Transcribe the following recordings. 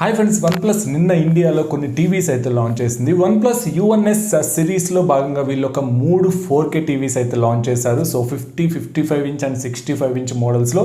Hi friends, OnePlus నిన్న ఇండియాలో కొన్ని టీవీస్ అయితే లాంచ్ చేసింది. OnePlus U1S సిరీస్లో భాగంగా వీళ్ళు ఒక 3 4K టీవీస్ అయితే లాంచ్ చేశారు. సో 50, 55 ఇంచ్ అండ్ 65 ఇంచ్ మోడల్స్లో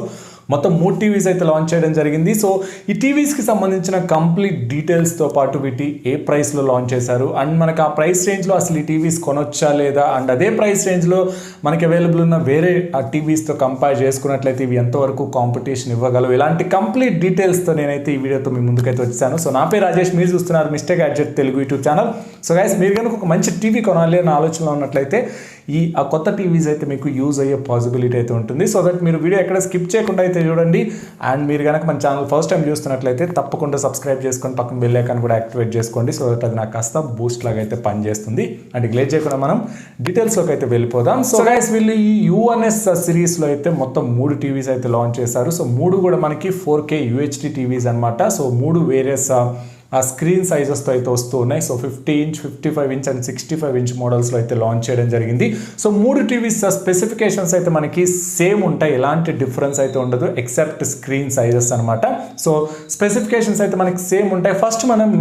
మొత్తం 3 టీవీస్ అయితే లాంచ్ చేయడం జరిగింది. సో ఈ టీవీస్కి సంబంధించిన కంప్లీట్ డీటెయిల్స్తో పాటు వీటి ఏ ప్రైస్లో లాంచ్ చేశారు అండ్ మనకు ఆ ప్రైస్ రేంజ్లో అసలు ఈ టీవీస్ కొనొచ్చా లేదా అండ్ అదే ప్రైస్ రేంజ్లో మనకి అవైలబుల్ ఉన్న వేరే ఆ టీవీస్తో కంపేర్ చేసుకున్నట్లయితే ఇవి ఎంతవరకు కాంపిటీషన్ ఇవ్వగలవు, ఇలాంటి కంప్లీట్ డీటెయిల్స్తో నేనైతే ఈ వీడియోతో మీ ముందుకైతే వచ్చాను. సో నా పేరు రాజేష్, మీరు చూస్తున్నారు mister gadget Telugu YouTube channel. So guys, మీరు కనుక ఒక మంచి టీవీ కొనాలి అనే ఆలోచనలో ఉన్నట్లయితే ఆ కొత్త టీవీస్ అయితే మీకు యూజ్ అయ్యే పాసిబిలిటీ అయితే ఉంటుంది. సో దట్ మీరు వీడియో ఎక్కడ స్కిప్ చేయకుండా అయితే చూడండి. అండ్ మీరు కనుక మన ఛానల్ ఫస్ట్ టైం చూస్తున్నట్లయితే తప్పకుండా సబ్స్క్రైబ్ చేసుకొని పక్కన బెల్ ఐకాన్ కూడా యాక్టివేట్ చేసుకోండి. సో దట్ అది నాకు కాస్త బూస్ట్ లాగా అయితే పనిచేస్తుంది. అండ్ గ్లేజ్ చేయకుండా మనం డీటెయిల్స్లోకి అయితే వెళ్ళిపోదాం. సో గైస్, వీళ్ళు ఈ U1S సిరీస్లో అయితే మొత్తం 3 టీవీస్ అయితే లాంచ్ చేశారు. సో 3 కూడా మనకి 4K UHD టీవీస్ అనమాట. సో 3 వేరియస్ ఆ స్క్రీన్ సైజెస్తో అయితే వస్తూ ఉన్నాయి. So 50 inch, 55 inch and 65 inch మోడల్స్లో అయితే లాంచ్ చేయడం జరిగింది. సో 3 టీవీస్ స్పెసిఫికేషన్స్ అయితే మనకి సేమ్ ఉంటాయి, ఎలాంటి డిఫరెన్స్ అయితే ఉండదు ఎక్సెప్ట్ స్క్రీన్ సైజెస్ అనమాట. సో స్పెసిఫికేషన్స్ అయితే మనకి సేమ్ ఉంటాయి. ఫస్ట్ మనం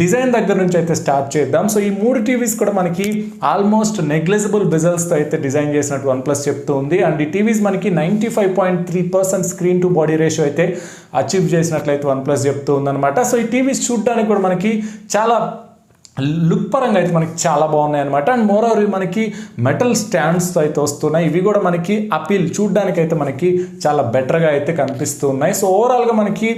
డిజైన్ దగ్గర నుంచి అయితే స్టార్ట్ చేద్దాం. సో ఈ 3 టీవీస్ కూడా మనకి ఆల్మోస్ట్ నెగ్లిజిబుల్ బిజల్స్తో అయితే డిజైన్ చేసినట్టు OnePlus చెప్తూ ఉంది. అండ్ ఈ టీవీస్ మనకి 95.3% స్క్రీన్ టు బాడీ రేషియో అయితే అచీవ్ చేసినట్లయితే OnePlus చెప్తూ ఉందన్నమాట. సో ఈ టీవీస్ చూడడానికి కూడా మనకి చాలా లుక్ పరంగా అయితే మనకి చాలా బాగున్నాయి అనమాట. అండ్ మోర్ ఓవర్ మనకి మెటల్ స్టాండ్స్తో అయితే వస్తున్నాయి. ఇవి కూడా మనకి అపీల్ చూడడానికి అయితే మనకి చాలా బెటర్గా అయితే కనిపిస్తూ ఉన్నాయి. సో ఓవరాల్గా మనకి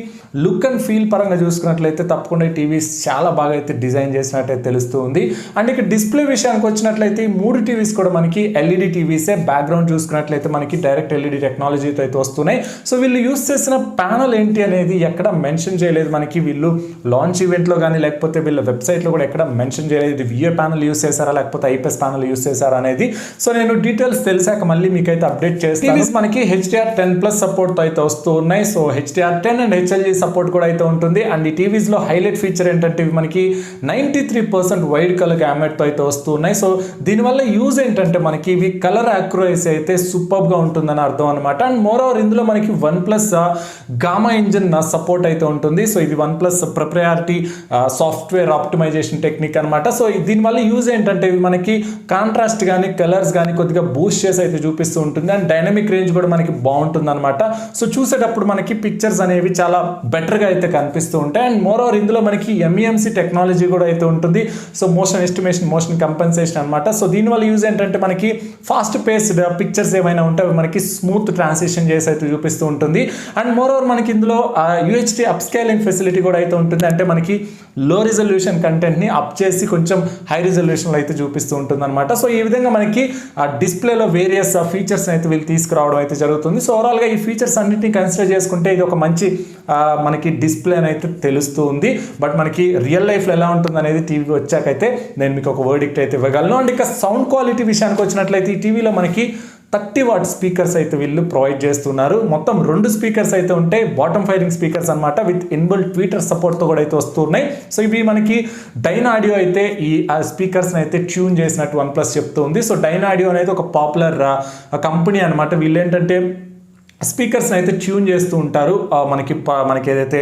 లుక్ అండ్ ఫీల్ పరంగా చూసుకున్నట్లయితే తప్పకుండా ఈ టీవీస్ చాలా బాగా అయితే డిజైన్ చేసినట్టయితే తెలుస్తూ ఉంది. అండ్ ఇక డిస్ప్లే విషయానికి వచ్చినట్లయితే ఈ 3 టీవీస్ కూడా మనకి ఎల్ఈడి టీవీసే. బ్యాక్గ్రౌండ్ చూసుకున్నట్లయితే మనకి డైరెక్ట్ ఎల్ఈడి టెక్నాలజీతో అయితే వస్తున్నాయి. సో వీళ్ళు యూస్ చేసిన ప్యానల్ ఏంటి అనేది ఎక్కడ మెన్షన్ చేయలేదు. మనకి వీళ్ళు లాంచ్ ఈవెంట్లో కానీ లేకపోతే వీళ్ళ వెబ్సైట్లో కూడా ఎక్కడ మెన్షన్ చేయలేదు ఇది విఏ ప్యానల్ యూస్ చేశారా లేకపోతే ఐపీఎస్ ప్యానల్ యూస్ చేశారా అనేది. సో నేను డీటెయిల్స్ తెలిసాక మళ్ళీ మీకైతే అప్డేట్ చేస్తాను. టీవీస్ మనకి HDR10+ సపోర్ట్తో అయితే వస్తూ ఉన్నాయి. So HDR10 and HLG support కూడా అయితే ఉంటుంది. అండ్ ఈ టీవీస్లో హైలైట్ ఫీచర్ ఏంటంటే ఇవి మనకి 93% వైడ్ కలర్ గ్యామెట్తో అయితే వస్తూ ఉన్నాయి. సో దీనివల్ల యూజ్ ఏంటంటే మనకి ఇవి కలర్ యాక్యురసీ అయితే సూపర్గా ఉంటుందని అర్థం అనమాట. అండ్ మోర్ ఓవర్ ఇందులో మనకి OnePlus గామా ఇంజిన్ సపోర్ట్ అయితే ఉంటుంది. సో ఇది OnePlus proprietary software optimisation technique అనమాట. సో దీనివల్ల యూజ్ ఏంటంటే ఇవి మనకి కాంట్రాస్ట్ కానీ కలర్స్ కానీ కొద్దిగా బూస్ట్ చేసి అయితే చూపిస్తూ ఉంటుంది. అండ్ డైనమిక్ రేంజ్ కూడా మనకి బాగుంటుంది అనమాట. సో చూసేటప్పుడు మనకి పిక్చర్స్ అనేవి చాలా బెటర్గా అయితే కనిపిస్తూ ఉంటాయి. అండ్ మోర్ ఓవర్ ఇందులో మనకి MEMC టెక్నాలజీ కూడా అయితే ఉంటుంది. So motion estimation, motion compensation అనమాట. సో దీనివల్ల యూజ్ ఏంటంటే మనకి ఫాస్ట్ పేస్డ్ పిక్చర్స్ ఏమైనా ఉంటే మనకి స్మూత్ ట్రాన్సిషన్ చేసి అయితే చూపిస్తూ ఉంటుంది. అండ్ మోర్ ఓవర్ మనకి ఇందులో UHD అప్స్కేలింగ్ ఫెసిలిటీ కూడా అయితే ఉంటుంది. అంటే మనకి లో రిజల్యూషన్ కంటెంట్ని అప్ చేసి కొంచెం హై రిజల్యూషన్లో అయితే చూపిస్తూ ఉంటుంది అనమాట. సో ఈ విధంగా మనకి ఆ డిస్ప్లేలో వేరియస్ ఫీచర్స్ అయితే వీళ్ళు తీసుకురావడం అయితే జరుగుతుంది. సో ఓవరాల్గా ఈ ఫీచర్స్ అన్నింటినీ కన్సిడర్ చేసుకుంటే ఇది ఒక మంచి మనకి డిస్ప్లే అయితే తెలుస్తూ ఉంది. బట్ మనకి రియల్ లైఫ్లో ఎలా ఉంటుంది అనేది టీవీ వచ్చాకైతే నేను మీకు ఒక వర్డిక్ట్ అయితే ఇవ్వగలను. అండ్ ఇక సౌండ్ క్వాలిటీ విషయానికి వచ్చినట్లయితే ఈ టీవీలో మనకి 30 వాట్ స్పీకర్స్ అయితే వీళ్ళు ప్రొవైడ్ చేస్తున్నారు. మొత్తం 2 స్పీకర్స్ అయితే ఉంటాయి, బాటమ్ ఫైరింగ్ స్పీకర్స్ అనమాట. విత్ ఇన్బుల్ట్ ట్వీటర్ సపోర్ట్తో కూడా అయితే వస్తున్నాయి. సో ఇవి మనకి డైన్ ఆడియో అయితే ఈ స్పీకర్స్ని అయితే ట్యూన్ చేసినట్టు OnePlus చెప్తుంది. సో డైన్ ఆడియో అనేది ఒక పాపులర్ కంపెనీ అనమాట. వీళ్ళు ఏంటంటే స్పీకర్స్ని అయితే ట్యూన్ చేస్తూ ఉంటారు. మనకి ఏదైతే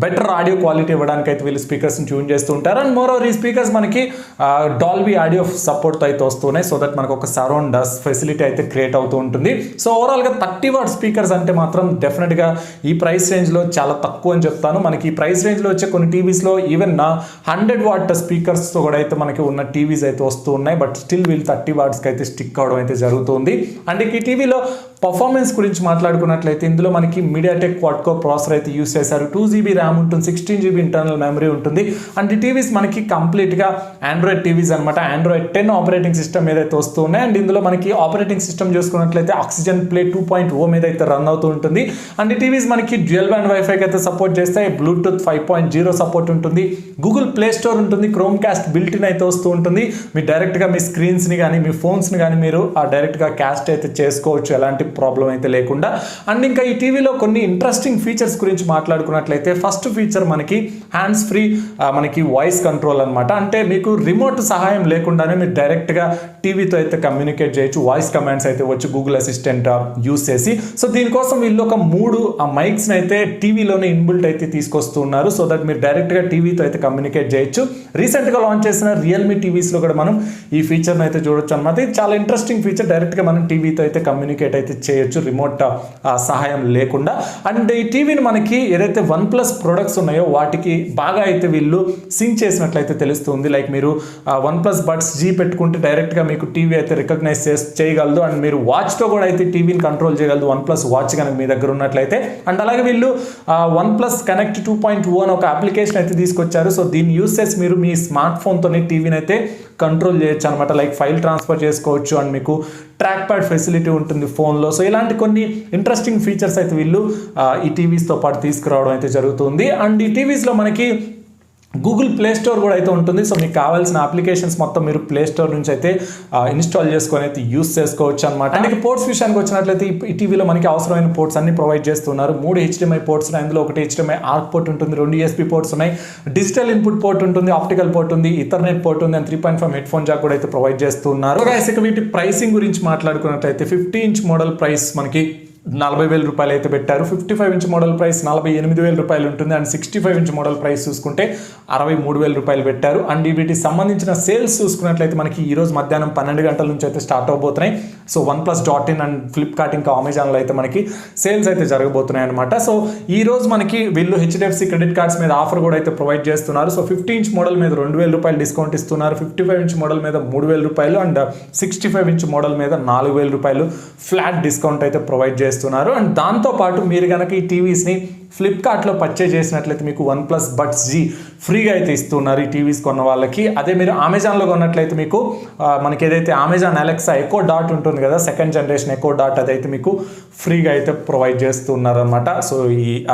బెటర్ ఆడియో క్వాలిటీ ఇవ్వడానికి అయితే వీళ్ళు స్పీకర్స్ని ట్యూన్ చేస్తూ ఉంటారు. అండ్ మోర్ ఓవర్ ఈ స్పీకర్స్ మనకి డాల్బీ ఆడియో సపోర్ట్తో అయితే వస్తున్నాయి. సో దట్ మనకు ఒక సరౌండ్ ఫెసిలిటీ అయితే క్రియేట్ అవుతూ ఉంటుంది. సో ఓవరాల్గా 30 వాట్ స్పీకర్స్ అంటే మాత్రం డెఫినెట్గా ఈ ప్రైస్ రేంజ్లో చాలా తక్కువ అని చెప్తాను. మనకి ఈ ప్రైస్ రేంజ్లో వచ్చే కొన్ని టీవీస్లో ఈవెన్ 100 వాట్ స్పీకర్స్తో కూడా అయితే మనకి ఉన్న టీవీస్ అయితే వస్తూ ఉన్నాయి. బట్ స్టిల్ వీళ్ళు 30 వాట్స్కి అయితే స్టిక్ అవడం అయితే జరుగుతుంది. అండ్ ఈ టీవీలో పర్ఫార్మెన్స్ గురించి మాట్లాడుకున్నట్లయితే ఇందులో మనకి మీడియాటెక్ క్వాడ్-కోర్ ప్రాసెసర్ అయితే యూస్ చేశారు. 2GB ర్యామ్ ఉంటుంది, 16GB ఇంటర్నల్ మెమరీ ఉంటుంది. అండ్ ఈ టీవీస్ మనకి కంప్లీట్గా ఆండ్రాయిడ్ టీవీస్ అనమాట. ఆండ్రాయిడ్ 10 ఆపరేటింగ్ సిస్టమ్ మీద అయితే వస్తూ ఉన్నాయి. అండ్ ఇందులో మనకి ఆపరేటింగ్ సిస్టమ్ చూసుకున్నట్లయితే ఆక్సిజన్ ప్లే 2.0 మీద అయితే రన్ అవుతూ ఉంటుంది. అండ్ ఈ టీవీస్ మనకి డ్యూయల్ బ్యాండ్ వైఫైకి అయితే సపోర్ట్ చేస్తాయి. బ్లూటూత్ 5.0 సపోర్ట్ ఉంటుంది. గూగుల్ ప్లే స్టోర్ ఉంటుంది. క్రోమ్ కాస్ట్ బిల్ట్ ఇన్ అయితే వస్తూ ఉంటుంది. మీరు డైరెక్ట్గా మీ స్క్రీన్స్ని కానీ మీ ఫోన్స్ని కానీ మీరు డైరెక్ట్గా కాస్ట్ అయితే చేసుకోవచ్చు, ఎలాంటి ప్రాబ్లం అయితే లేకుండా. అండ్ ఇంకా ఈ టీవీలో కొన్ని ఇంట్రెస్టింగ్ ఫీచర్స్ గురించి మాట్లాడుకున్నట్లయితే ఫస్ట్ ఫీచర్ మనకి హ్యాండ్స్ ఫ్రీ మనకి వాయిస్ కంట్రోల్ అనమాట. అంటే మీకు రిమోట్ సహాయం లేకుండానే మీరు డైరెక్ట్గా టీవీతో అయితే కమ్యూనికేట్ చేయొచ్చు. వాయిస్ కమాండ్స్ అయితే వచ్చి గూగుల్ అసిస్టెంట్ యూస్ చేసి. సో దీనికోసం వీళ్ళు ఒక 3 మైక్స్ని అయితే టీవీలోనే ఇన్బుల్ట్ అయితే తీసుకొస్తున్నారు. సో దట్ మీరు డైరెక్ట్గా టీవీతో అయితే కమ్యూనికేట్ చేయొచ్చు. రీసెంట్గా లాంచ్ చేసిన రియల్మీ టీవీస్లో కూడా మనం ఈ ఫీచర్ని అయితే చూడొచ్చు అనమాట. ఇది చాలా ఇంట్రెస్టింగ్ ఫీచర్. డైరెక్ట్గా మనం టీవీతో అయితే కమ్యూనికేట్ అయితే చేయొచ్చు రిమోట్ సహాయం లేకుండా. అండ్ ఈ టీవీని మనకి ఏదైతే OnePlus ప్రొడక్ట్స్ ఉన్నాయో వాటికి బాగా అయితే వీళ్ళు సింక్ చేసినట్లయితే తెలుస్తుంది. లైక్ మీరు OnePlus బడ్స్ G పెట్టుకుంటే డైరెక్ట్గా మీకు టీవీ అయితే రికగ్నైజ్ చేయగలదు. అండ్ మీరు వాచ్తో కూడా అయితే టీవీని కంట్రోల్ చేయగలదు OnePlus వాచ్ కనుక మీ దగ్గర ఉన్నట్లయితే. అండ్ అలాగే వీళ్ళు OnePlus కనెక్ట్ 2.0 అని ఒక అప్లికేషన్ అయితే తీసుకొచ్చారు. సో దీన్ని యూస్ చేసి మీరు మీ స్మార్ట్ ఫోన్తోనే టీవీని అయితే కంట్రోల్ చేయొచ్చు అనమాట. లైక్ ఫైల్ ట్రాన్స్ఫర్ చేసుకోవచ్చు అండ్ మీకు ట్రాక్ ప్యాడ్ ఫెసిలిటీ ఉంటుంది ఫోన్లో. సో ఇలాంటి కొన్ని ఇంట్రెస్టింగ్ ఫీచర్స్ అయితే వీళ్ళు ఈ టీవీస్తో పాటు తీసుకురావడం అయితే జరుగుతుంది. అండ్ ఈ టీవీస్లో మనకి గూగుల్ ప్లే స్టోర్ కూడా అయితే ఉంటుంది. సో మీకు కావాల్సిన అప్లికేషన్స్ మొత్తం మీరు ప్లే స్టోర్ నుంచి అయితే ఇన్స్టాల్ చేసుకొని అయితే యూస్ చేసుకోవచ్చు అనమాట. అండ్ పోర్ట్స్ విషయానికి వచ్చినట్లయితే ఈ టీవీలో మనకి అవసరమైన పోర్ట్స్ అన్ని ప్రొవైడ్ చేస్తున్నారు. 3 HDMI పోర్ట్స్ ఉన్నాయి. అందులో ఒకటి HDMI ఆర్క్ పోర్ట్ ఉంటుంది, 2 USB పోర్ట్స్ ఉన్నాయి, డిజిటల్ ఇన్పుట్ పోర్ట్ ఉంటుంది, ఆప్టికల్ పోర్ట్ ఉంది, ఇథర్నెట్ పోర్ట్ ఉంది, అండ్ 3.5 హెడ్ ఫోన్ జాక్ కూడా అయితే ప్రొవైడ్ చేస్తున్నారు. ఇక వీటి ప్రైసింగ్ గురించి మాట్లాడుకున్నట్లయితే 50 ఇంచ్ మోడల్ ప్రైస్ మనకి 40,000 రూపాయలు అయితే పెట్టారు. 55 ఇంచ్ మోడల్ ప్రైస్ 48,000 రూపాయలు ఉంటుంది. అండ్ 65 ఇంచ్ మోడల్ ప్రైస్ చూసుకుంటే 63,000 రూపాయలు పెట్టారు. అండ్ వీటికి సంబంధించిన సేల్స్ చూసుకున్నట్లయితే మనకి ఈ రోజు మధ్యాహ్నం 12 గంటల నుంచి అయితే స్టార్ట్ అవబోతున్నాయి. సో OnePlus.in అండ్ ఫ్లిప్కార్ట్ ఇంకా అమెజాన్లో అయితే మనకి సేల్స్ అయితే జరగబోతున్నాయి అనమాట. సో ఈ రోజు మనకి వీళ్ళు HDFC క్రెడిట్ కార్డ్స్ మీద ఆఫర్ కూడా అయితే ప్రొవైడ్ చేస్తున్నారు. సో 50 ఇంచ్ మోడల్ మీద 2,000 రూపాయలు డిస్కౌంట్ ఇస్తున్నారు. 55 ఇంచ్ మోడల్ మీద 3,000 రూపాయలు అండ్ 65 ఇంచ్ మోడల్ మీద 4,000 రూపాయలు ఫ్లాట్ డిస్కౌంట్ అయితే ప్రొవైడ్ చేస్తున్నారు. అండ్ దాంతోపాటు మీరు కనుక ఈ టీవీస్ని ఫ్లిప్కార్ట్లో పర్చేజ్ చేసినట్లయితే మీకు OnePlus బడ్స్ G ఫ్రీగా అయితే ఇస్తున్నారు ఈ టీవీస్ కొన్న వాళ్ళకి. అదే మీరు అమెజాన్లో కొన్నట్లయితే మీకు మనకి ఏదైతే అమెజాన్ అలెక్సా ఎకో డాట్ ఉంటుంది కదా, 2nd జనరేషన్ ఎకో డాట్, అదైతే మీకు ఫ్రీగా అయితే ప్రొవైడ్ చేస్తున్నారు అనమాట. సో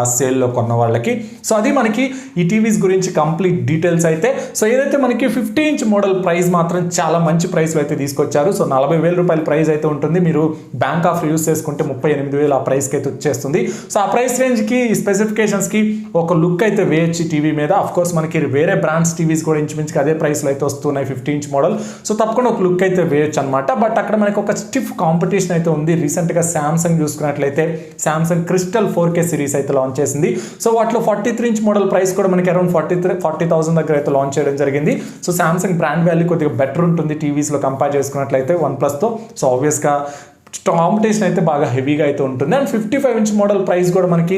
ఆ సేల్లో కొన్న వాళ్ళకి. సో అది మనకి ఈ టీవీస్ గురించి కంప్లీట్ డీటెయిల్స్ అయితే. సో ఏదైతే మనకి 50 ఇంచ్ మోడల్ ప్రైస్ మాత్రం చాలా మంచి ప్రైస్లో అయితే తీసుకొచ్చారు. సో 40,000 రూపాయల ప్రైస్ అయితే ఉంటుంది. మీరు బ్యాంక్ ఆఫర్ యూస్ చేసుకుంటే 38,000 ఆ ప్రైస్కి అయితే వచ్చేస్తుంది. సో ఆ ప్రైస్ రేంజ్కి స్పెసిఫికేషన్స్కి ఒక లుక్ అయితే వేయచ్చు టీవీ మీద. అఫ్ కోర్స్ మనకి వేరే బ్రాండ్స్ టీవీస్ కూడా ఇంచుమించుగా అదే ప్రైస్లో అయితే వస్తున్నాయి 50 ఇంచ్ మోడల్. సో తప్పకుండా ఒక లుక్ అయితే వేయచ్చు అనమాట. బట్ అక్కడ మనకి ఒక స్టిఫ్ కాంపిటీషన్ అయితే ఉంది. రీసెంట్గా శాంసంగ్ చూసుకున్నట్లయితే శాంసంగ్ క్రిస్టల్ 4K సిరీస్ అయితే లాంచ్ చేసింది. సో వాటిలో 43 ఇంచ్ మోడల్ ప్రైస్ కూడా మనకి అరౌండ్ 40,000 దగ్గర అయితే లాంచ్ చేయడం జరిగింది. సో శాంసంగ్ బ్రాండ్ వాల్యూ కొద్దిగా బెటర్ ఉంటుంది టీవీస్లో కంపేర్ చేసుకున్నట్లయితే OnePlusతో. సో ఆబ్వియస్గా కాంపిటీషన్ అయితే బాగా హెవీగా అయితే ఉంటుంది. అండ్ 55 ఇంచ్ మోడల్ ప్రైస్ కూడా మనకి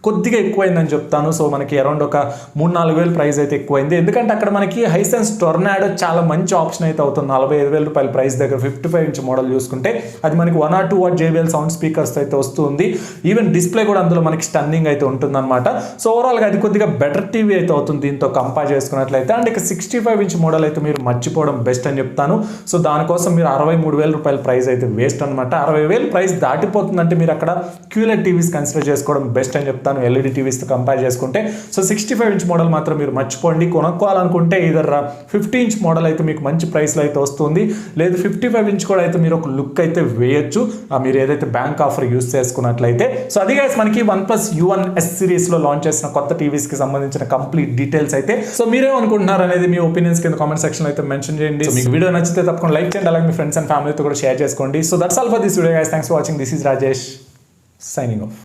కొద్దిగా ఎక్కువైందని చెప్తాను. సో మనకి అరౌండ్ ఒక 3-4 ప్రైస్ అయితే ఎక్కువైంది. ఎందుకంటే అక్కడ మనకి హైసెన్స్ టొర్నాడో చాలా మంచి ఆప్షన్ అయితే అవుతుంది 45,000 రూపాయల ప్రైస్ దగ్గర. 55 ఇంచ్ మోడల్ చూసుకుంటే అది మనకి 1 or 2 what JBL sound speakers అయితే వస్తుంది. ఈవెన్ డిస్ప్లే కూడా అందులో మనకి స్టన్నింగ్ అయితే ఉంటుందన్నమాట. సో ఓవరాల్గా అది కొద్దిగా బెటర్ టీవీ అయితే అవుతుంది దీంతో కంపేర్ చేసుకున్నట్లయితే. అండ్ ఇక 65 ఇంచ్ మోడల్ అయితే మీరు మర్చిపోవడం బెస్ట్ అని చెప్తాను. సో దానికోసం మీరు 63,000 రూపాయల ప్రైస్ అయితే వేస్ట్ అనమాట. 60,000 ప్రైస్ దాటిపోతుందంటే మీరు అక్కడ QLED టీవీస్ కన్సిడర్ చేసుకోవడం బెస్ట్ అని చెప్తాను LED టీవీస్తో కంపేర్ చేసుకుంటే. సో 65 ఇంచ్ మోడల్ మాత్రం మీరు మర్చిపోండి. కొనుక్కోవాలనుకుంటే ఇదర్ 50 ఇంచ్ మోడల్ అయితే మీకు మంచి ప్రైస్లో అయితే వస్తుంది, లేదు 55 ఇంచ్ కూడా అయితే మీరు ఒక లుక్ అయితే వేయచ్చు మీరు ఏదైతే బ్యాంక్ ఆఫర్ యూస్ చేసుకున్నట్లయితే. సో అది గైస్ మనకి OnePlus U1S సిరీస్లో లాంచ్ చేసిన కొత్త టీవీస్కి సంబంధించిన కంప్లీట్ డీటెయిల్స్ అయితే. సో మీరేమనుకుంటున్నారు అనేది మీ ఒపీనియన్స్ కింద కామెంట్ సెక్షన్లో అయితే మెన్షన్ చేయండి. సో మీకు వీడియో నచ్చితే తప్పకుండా లైక్ చేయండి, అలాగే మీ ఫ్రెండ్స్ అండ్ ఫ్యామిలీతో కూడా షేర్ చేసుకోండి. So that's all for this video guys. Thanks for watching. This is Rajesh signing off.